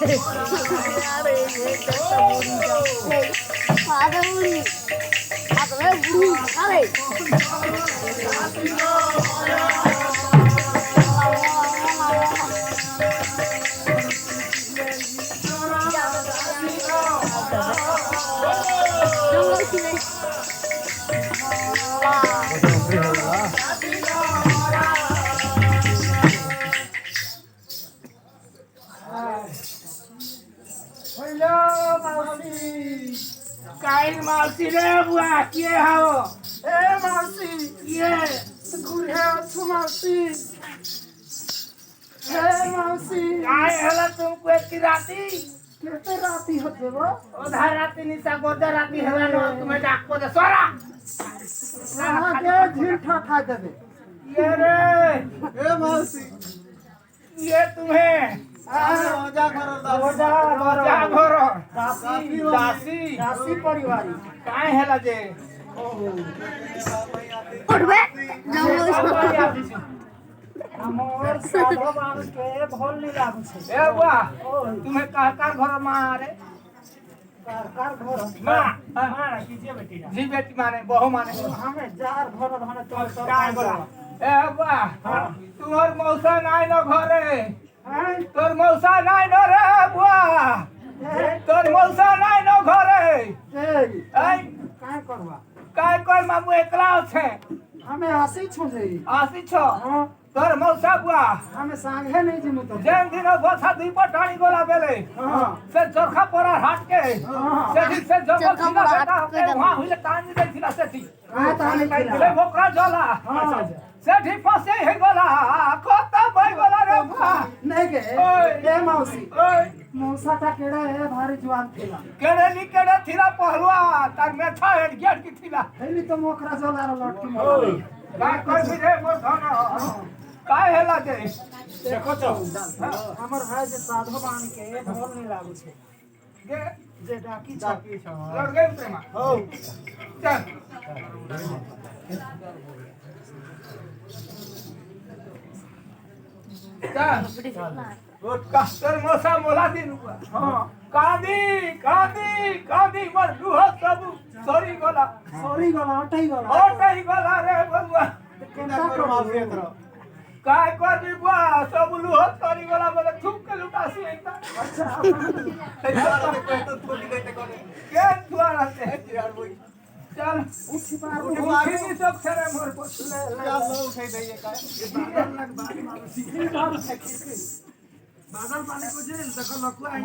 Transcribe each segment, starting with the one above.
अरे ये कैसा बुरी जाओ आधा बुरी आधा बुरी अरे काय मावशी रे बुआ किए हो ए मावशी ये गुड़े अच्छु मावशी ए मावशी काय हला तुमको एक राती केते राती होते वो उधर राती निशा गोदर राती हला नो तुम्हें डाको दे सोरा कहां के झील ठा देबे ये रे ए मावशी ये तुम्हें रोजा घरो दासी दासी दासी परिवारी काय हला जे उठबे जाओ हमर साधो मानुष के भोल नहीं लागू छे ए बुआ तुम्हें कहकर घर मारे कार घर मां हां कीजिए बेटी जी बेटी माने बहू माने हमें जार घर धने चल चल काय बोला ए बुआ तुम्हार मौसा नाय न घरे तोर मौसा नाय न रे बुआ तोर मौसा नाय न घरे ए काय करवा काय कर मामू एकला छे हमें आसी छुजे आसी छ हां तोर मौसा बुआ हमें सांगे नहीं जिमु तो जेन दिन बसा दी पटाणी गोला बेले हां से चरखा परा हाट के से ठीक से जब चरखा सीधा परा बेटा हाट के वहां हुई तानी दे थिला से थी काय ताने ले भोकरा जला हां सेठी फसे हे गोला कोता भाई गोला रे बुआ नहीं के ओए। ए मौसी ओए मौसा का केड़ा है भारी जवान थीला केड़े नी केड़े थिला पहलवा तार में था एड गेट की थिला हेली तो मोखरा जला लट की ओए काय कर भी रे मोर धन काय हेला दे देखो तो हमर भाई जे साधो बान के भोल नहीं लागू छे गे जे डाकी छ लड़ गए प्रेमा हो चल चल कास्टर मोसा मोला दिन हुआ हां कांदी मर लुहा सब सॉरी गोला सॉरी गला अटई गला ओटई गोला रे बबुआ केंदा करो काय कर दी बुआ सब लुहा सॉरी गोला बोले थूक के लुटासी एकदम अच्छा के दुआरा से चल उठी बार उठी नहीं सब छरे मोर को उठाई दइए काय बादल पानी को जेल देखो लकुआ आई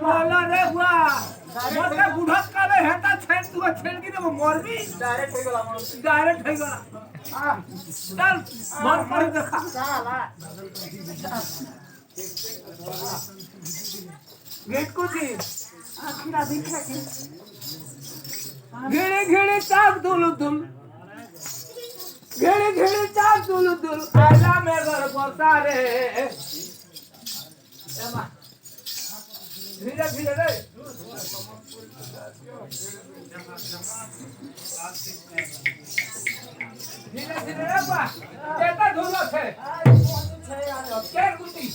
मोला रे बुआ मोटा बुढ़ा काले हेता छेन तू छेन की तो मोरबी डायरेक्ट हो गला डायरेक्ट हो गला चल मोर पर देखा साला गेट को दी आखिरा दिखा के घिड़ी घिड़ी चाप दुलु दुल घिड़ी घिड़ी चाप दुलु दुल आला में घर बसा रे एमा धीरे धीरे रे धीरे धीरे रे बा केता धुलो छे के गुटी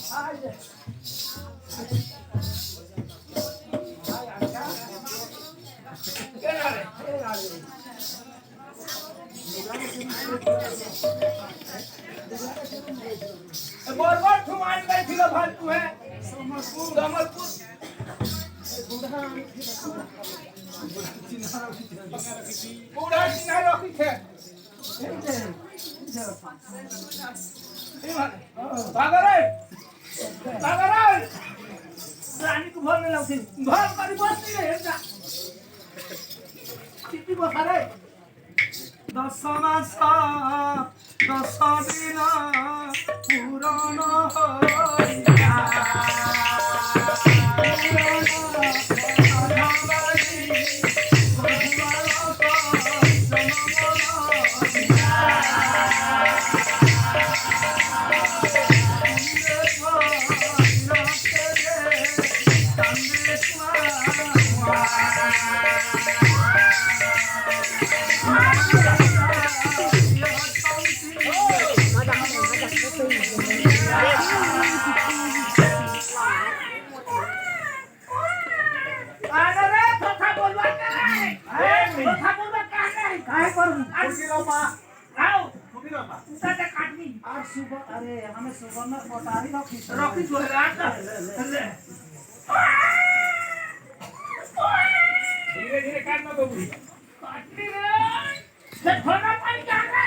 के रे बरबर ठुमान बैठी लो फालतू है समरपुर बूढ़ा चिन्हा रखी थे भागरे रानी को भर में लगती भर करी बस नहीं है जा कितनी बखारे 10 मास 10 दिन पुराण होइया अरे हमें सुवर्ण कोटारी रखी रखी तो है रात ले धीरे धीरे काटना बाबू काटनी रे से ठंडा पानी का रे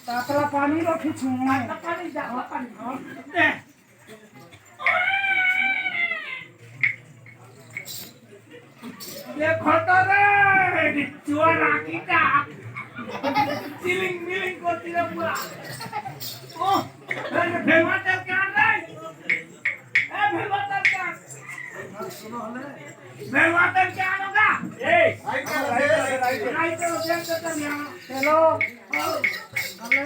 तातरा पानी रखी छु पानी जा पानी दे देखो तो रे चुआ राखी का चिलिंग करती रे पूरा ओ भेलवाटर क्या रे ए भेलवाटर क्या सुनो हले भेलवाटर क्या होगा ए राइट देख तो यहां चलो हले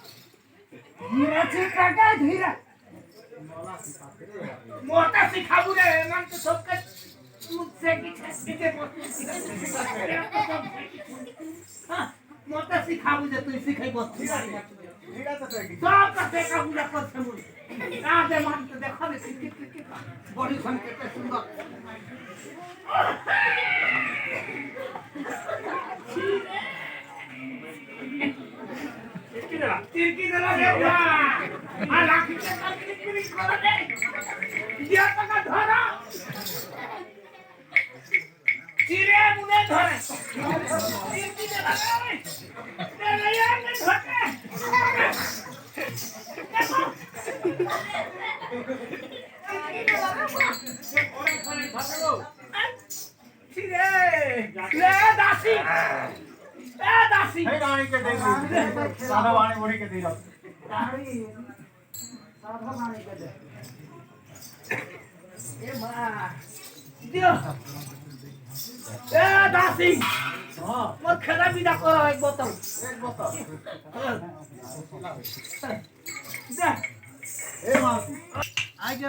धीरे से काका धीरे मोटा सिखाबू रे मन तो सब के मुझसे की छे हां मोटा सिखाबू जे तू सिखाई बस धीरा तो देगी सब का देखा बुला कर छे मुझे आ दे मन तो देखा रे कित बड़ी सन के सुंदर तिरकी जरा रे आ लाठी के कंप्लीट कर दे दिया तक धरा चिरे मुने धरे तिरकी जरा रे ले यार ने धके चिरे ले दासी ए दासी हे रानी के देगी साधा वाणी बुढ़ी के धीरा गाड़ी साधा पानी के दे ए मां दियो ए दासी हां मोर खेला विदा करो एक बोतल एक बोतल दे ए मां आज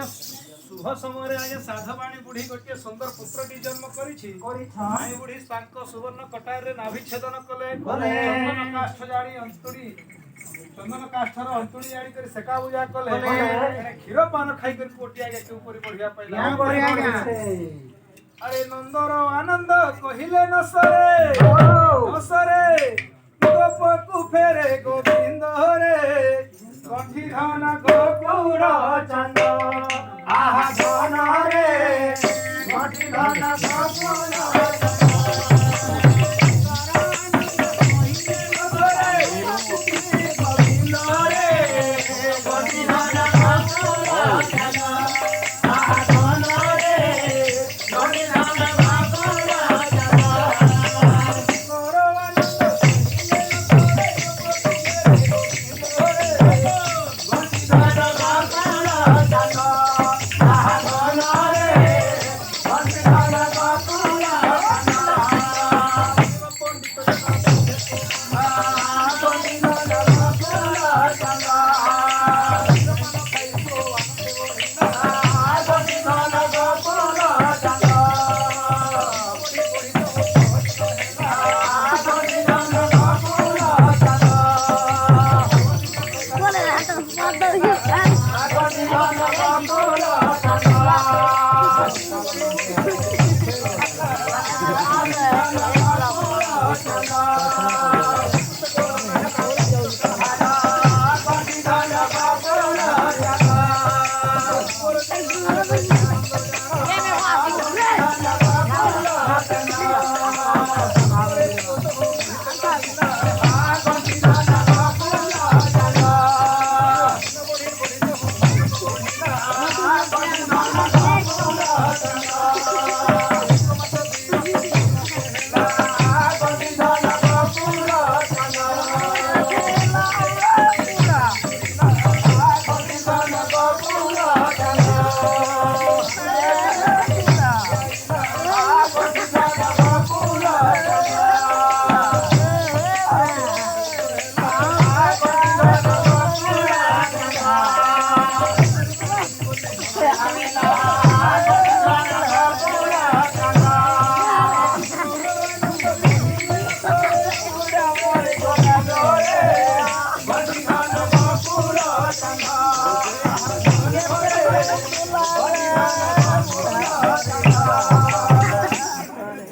शुभ समय आज साधा वाणी बुढ़ी गोटे सुंदर पुत्रटी जन्म करिछि करी था वाणी बुढ़ी तांको सुवर्ण कटार रे नाभि छेदन कले कले। चंदन काष्ठ जाणी अंतुड़ी चंदन काष्ठर अंतुड़ी जाणी कर सेका बुझा कले कले। एने क्षीर पान खाई कर कोटिया के ऊपर बढ़िया पहिला यहाँ बढ़िया क्या अरे नंदर आनंद कहिले न सरे न सरे गोपकु फेरे गोविंद रे कंठी धन गोपुर चंद आहा धन रे कंठी धन गोपुर Thank you.